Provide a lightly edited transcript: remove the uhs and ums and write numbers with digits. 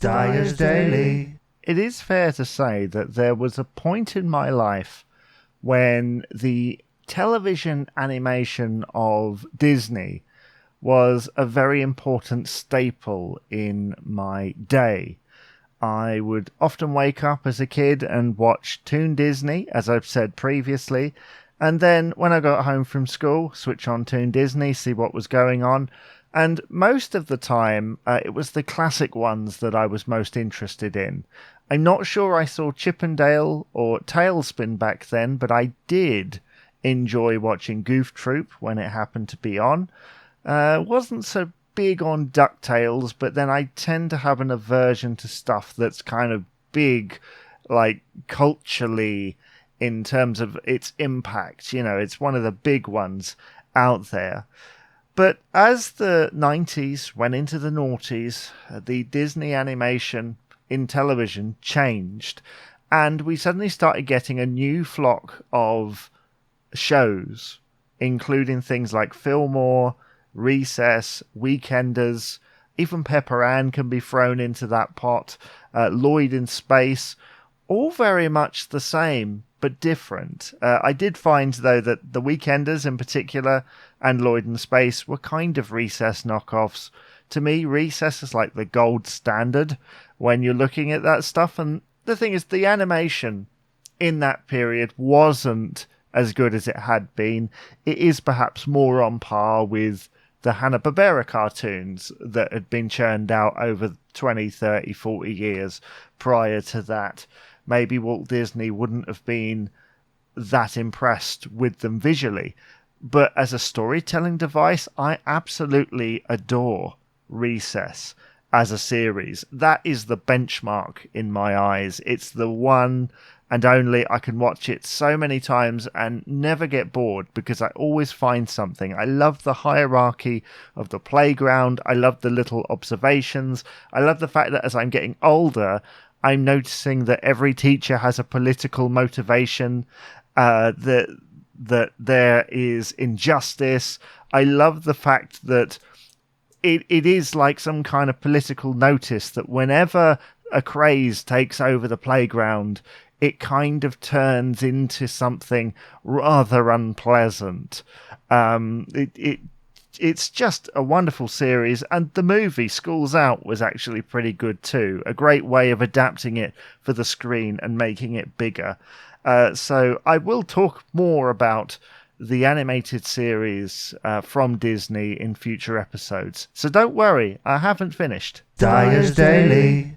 Dyer's Daily. It is fair to say that there was a point in my life when the television animation of Disney was a very important staple in my day. I would often wake up as a kid and watch Toon Disney, as I've said previously, and then when I got home from school, switch on Toon Disney, see what was going on. And most of the time, it was the classic ones that I was most interested in. I'm not sure I saw Chip and Dale or Tailspin back then, but I did enjoy watching Goof Troop when it happened to be on. Wasn't so big on DuckTales, but then I tend to have an aversion to stuff that's kind of big, like culturally, in terms of its impact. You know, it's one of the big ones out there. But as the 90s went into the noughties, the Disney animation in television changed, and we suddenly started getting a new flock of shows, including things like Fillmore, Recess, Weekenders, even Pepper Ann can be thrown into that pot, Lloyd in Space, all very much the same, but different. I did find, though, that the Weekenders in particular and Lloyd in Space were kind of Recess knockoffs. To me, Recess is like the gold standard when you're looking at that stuff. And the thing is, the animation in that period wasn't as good as it had been. It is perhaps more on par with the Hanna-Barbera cartoons that had been churned out over 20, 30, 40 years prior to that. Maybe Walt Disney wouldn't have been that impressed with them visually. But as a storytelling device, I absolutely adore Recess as a series. That is the benchmark in my eyes. It's the one and only. I can watch it so many times and never get bored because I always find something. I love the hierarchy of the playground. I love the little observations. I love the fact that as I'm getting older, I'm noticing that every teacher has a political motivation, that there is injustice. I love the fact that it is like some kind of political notice that whenever a craze takes over the playground, it kind of turns into something rather unpleasant. It's just a wonderful series, and the movie Schools Out was actually pretty good too. A great way of adapting it for the screen and making it bigger. So I will talk more about the animated series from Disney in future episodes. So don't worry, I haven't finished. Dyer's Daily.